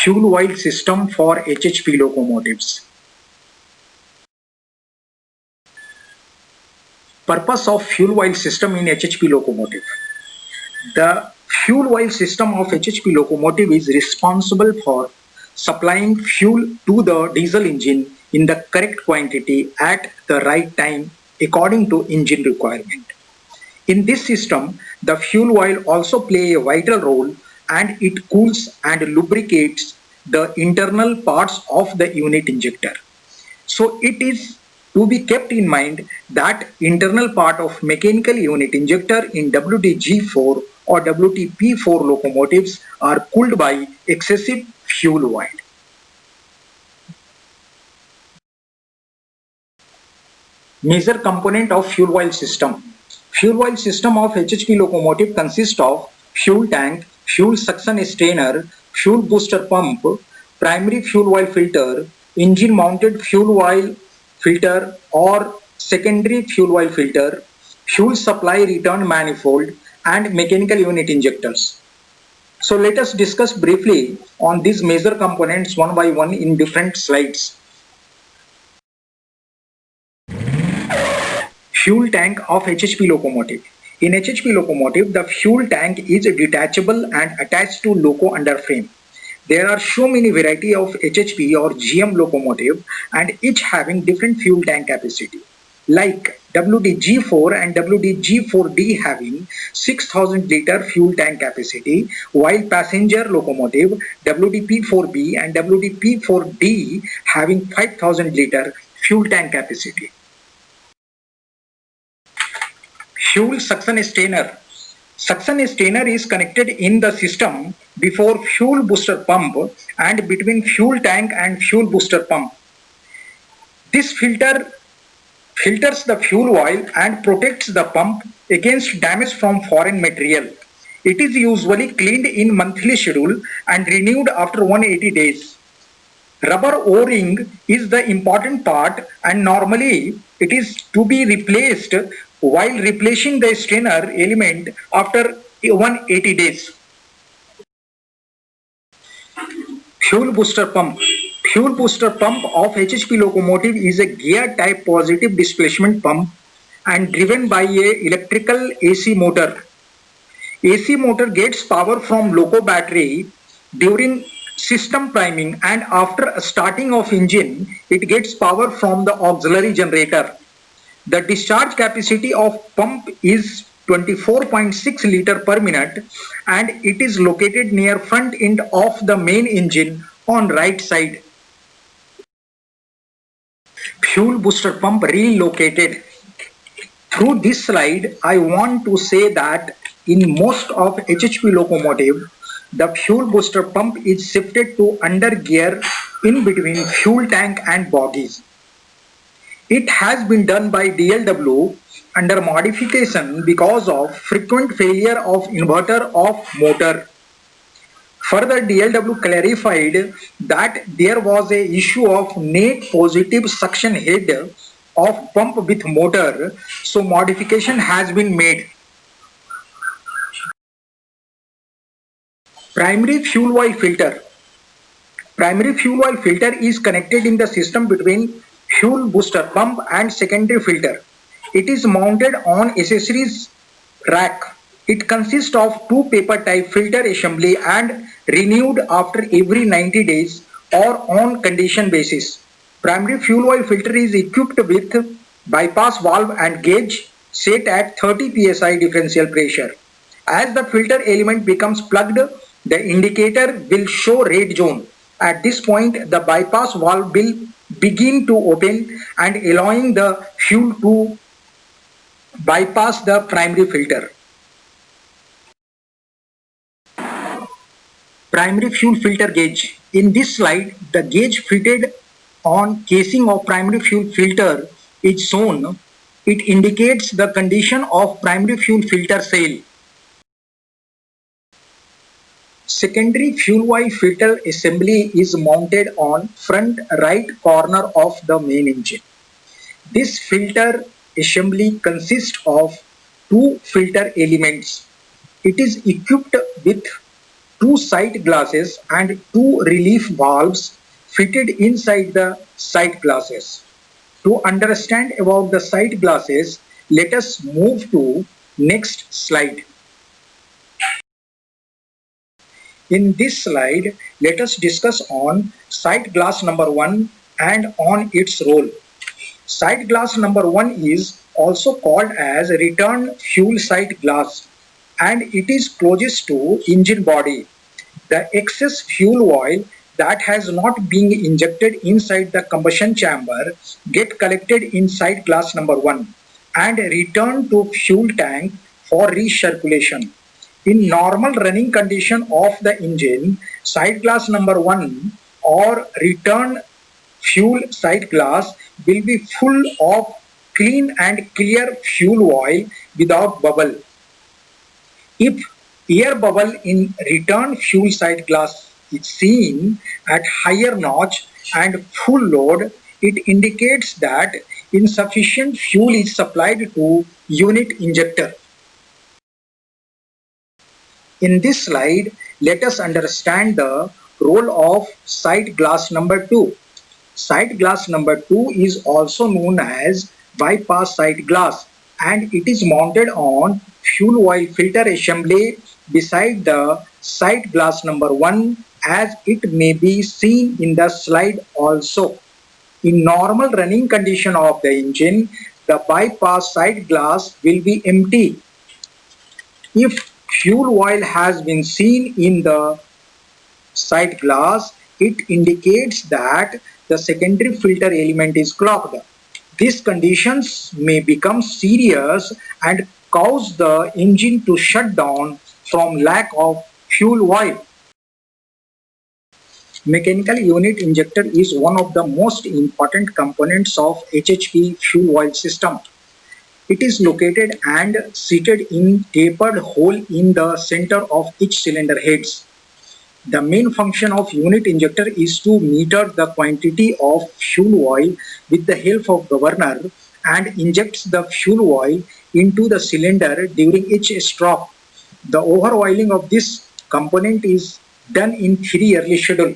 fuel oil system for HHP locomotives. Purpose of fuel oil system in HHP locomotive. The fuel oil system of HHP locomotive is responsible for supplying fuel to the diesel engine in the correct quantity at the right time according to engine requirement. In this system, the fuel oil also play a vital role, and it cools and lubricates the internal parts of the unit injector. So it is to be kept in mind that internal part of mechanical unit injector in WTG4 or WTP4 locomotives are cooled by excessive fuel oil. Major component of fuel oil system. Fuel oil system of HHP locomotive consists of fuel tank, fuel suction strainer, fuel booster pump, primary fuel oil filter, engine mounted fuel oil filter or secondary fuel oil filter, fuel supply return manifold, and mechanical unit injectors. So let us discuss briefly on these major components one by one in different slides. Fuel tank of HHP locomotive. In HHP locomotive, the fuel tank is detachable and attached to loco underframe. There are so many variety of HHP or GM locomotive and each having different fuel tank capacity. Like WTG4 and WTG4D having 6000 liter fuel tank capacity, while passenger locomotive WTP4B and WTP4D having 5000 liter fuel tank capacity. Fuel suction strainer. Suction strainer is connected in the system before fuel booster pump and between fuel tank and fuel booster pump. This filters the fuel oil and protects the pump against damage from foreign material. It is usually cleaned in monthly schedule and renewed after 180 days. Rubber O-ring is the important part and normally it is to be replaced while replacing the strainer element after 180 days. Fuel booster pump. Fuel booster pump of HHP locomotive is a gear type positive displacement pump and driven by a electrical AC motor. AC motor gets power from loco battery during system priming, and after starting of engine it gets power from the auxiliary generator. The discharge capacity of pump is 24.6 liter per minute and it is located near front end of the main engine on right side. Fuel booster pump relocated. Through this slide, I want to say that in most of HHP locomotive, the fuel booster pump is shifted to under gear in between fuel tank and bogies. It has been done by DLW under modification because of frequent failure of inverter of motor. Further, DLW clarified that there was a issue of net positive suction head of pump with motor, so modification has been made. Primary fuel oil filter. Primary fuel oil filter is connected in the system between fuel booster pump and secondary filter. It is mounted on accessories rack. It consists of two paper type filter assembly and renewed after every 90 days or on condition basis. Primary fuel oil filter is equipped with bypass valve and gauge set at 30 psi differential pressure. As the filter element becomes plugged, the indicator will show red zone. At this point, the bypass valve will begin to open and allowing the fuel to bypass the primary filter. Primary fuel filter gauge. In this slide, the gauge fitted on casing of primary fuel filter is shown. It indicates the condition of primary fuel filter cell. Secondary fuel oil filter assembly is mounted on front right corner of the main engine. This filter assembly consists of two filter elements. It is equipped with two sight glasses and two relief valves fitted inside the sight glasses. To understand about the sight glasses, let us move to next slide. In this slide, let us discuss on sight glass number 1 and on its role. Sight glass number 1 is also called as return fuel sight glass, and it is closest to engine body. The excess fuel oil that has not been injected inside the combustion chamber get collected in sight glass number 1 and returned to fuel tank for recirculation. In normal running condition of the engine, sight glass number 1 or return fuel sight glass will be full of clean and clear fuel oil without bubble. If air bubble in return fuel sight glass is seen at higher notch and full load, it indicates that insufficient fuel is supplied to unit injector. In this slide, let us understand the role of sight glass number 2. Sight glass number 2 is also known as bypass sight glass, and it is mounted on fuel oil filter assembly beside the sight glass number 1, as it may be seen in the slide also. In normal running condition of the engine, the bypass sight glass will be empty. If fuel oil has been seen in the sight glass, it indicates that the secondary filter element is clogged. These conditions may become serious and cause the engine to shut down from lack of fuel oil. Mechanical unit injector is one of the most important components of HHP fuel oil system. It is located and seated in tapered hole in the center of each cylinder heads. The main function of unit injector is to meter the quantity of fuel oil with the help of governor and injects the fuel oil into the cylinder during each stroke. The overoiling of this component is done in 3 yearly schedule.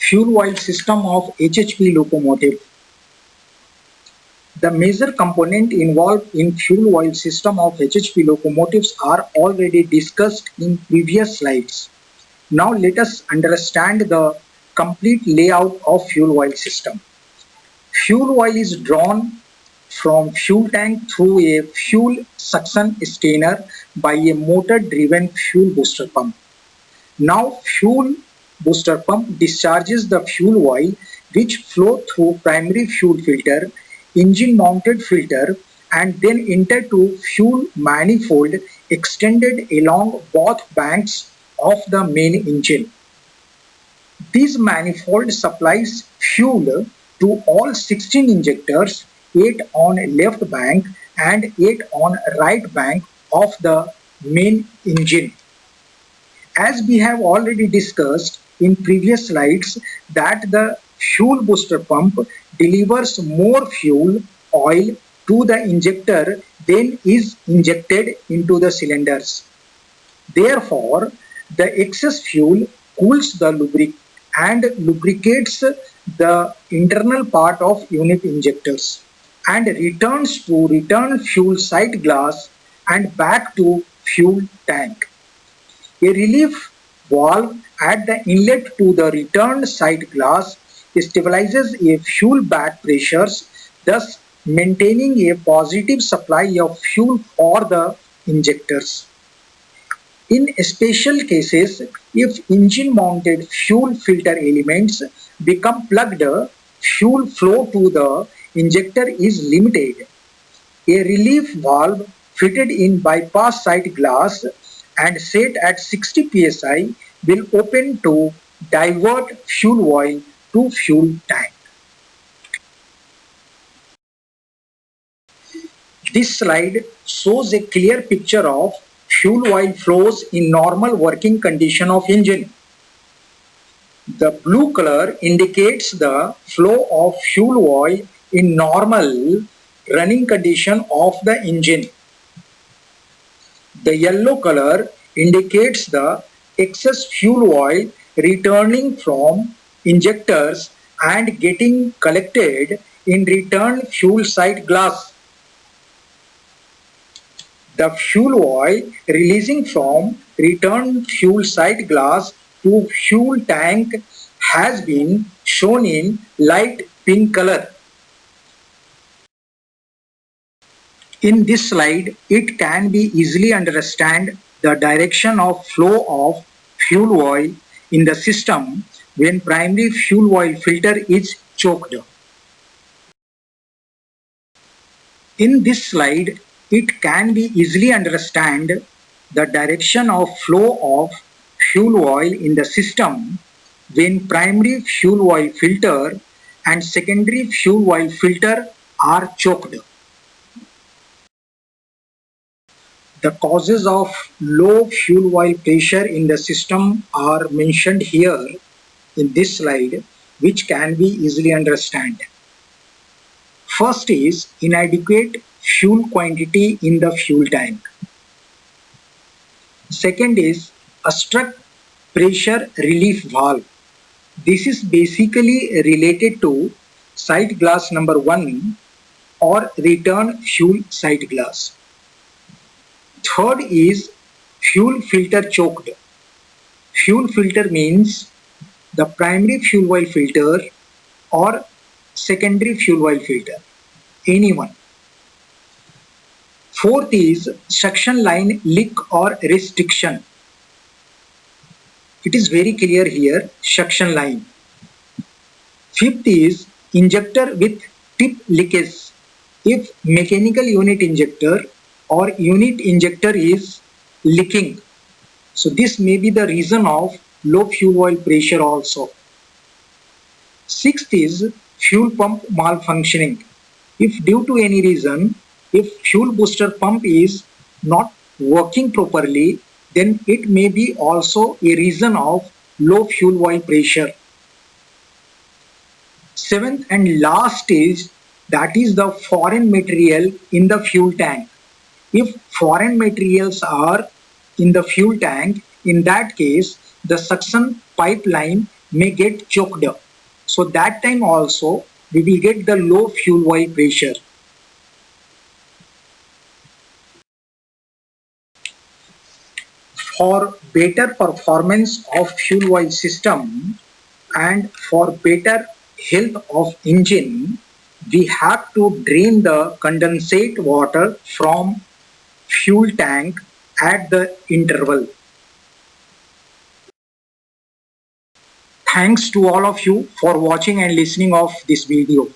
Fuel oil system of HHP locomotive. The major component involved in fuel oil system of HHP locomotives are already discussed in previous slides. Now let us understand the complete layout of fuel oil system. Fuel oil is drawn from fuel tank through a fuel suction strainer by a motor driven fuel booster pump. Now fuel booster pump discharges the fuel oil which flow through primary fuel filter, engine mounted filter, and then enter to fuel manifold extended along both banks of the main engine. This manifold supplies fuel to all 16 injectors, 8 on left bank and 8 on right bank of the main engine. As we have already discussed in previous slides that the fuel booster pump delivers more fuel oil to the injector than is injected into the cylinders. Therefore, the excess fuel cools the lubricant and lubricates the internal part of unit injectors and returns to return fuel sight glass and back to fuel tank. A relief valve at the inlet to the returned sight glass stabilizes a fuel back pressures, thus maintaining a positive supply of fuel for the injectors. In special cases, if engine mounted fuel filter elements become plugged, fuel flow to the injector is limited. A relief valve fitted in bypass sight glass and set at 60 psi will open to divert fuel oil to fuel tank. This slide shows a clear picture of fuel oil flows in normal working condition of engine. The blue color indicates the flow of fuel oil in normal running condition of the engine. The yellow color indicates the excess fuel oil returning from injectors and getting collected in return fuel site glass. The fuel oil releasing from return fuel site glass to fuel tank has been shown in light pink color. In this slide, it can be easily understand the direction of flow of fuel oil in the system when primary fuel oil filter is choked. In this slide, it can be easily understand the direction of flow of fuel oil in the system when primary fuel oil filter and secondary fuel oil filter are choked. The causes of low fuel oil pressure in the system are mentioned here in this slide, which can be easily understood. First is inadequate fuel quantity in the fuel tank. Second is a struck pressure relief valve. This is basically related to site glass number 1 or return fuel site glass. Third is fuel filter choked. Fuel filter means the primary fuel oil filter or secondary fuel oil filter, any one. Fourth is suction line leak or restriction. It is very clear here, suction line. Fifth is injector with tip leakage. If mechanical unit injector or unit injector is leaking, so this may be the reason of low fuel oil pressure also. Sixth is fuel pump malfunctioning. If due to any reason, if fuel booster pump is not working properly, then it may be also a reason of low fuel oil pressure. Seventh and last is that is the foreign material in the fuel tank. If foreign materials are in the fuel tank, in that case the suction pipeline may get choked up. So that time also we will get the low fuel oil pressure. For better performance of fuel oil system and for better health of engine, we have to drain the condensate water from fuel tank at the interval. Thanks to all of you for watching and listening of this video.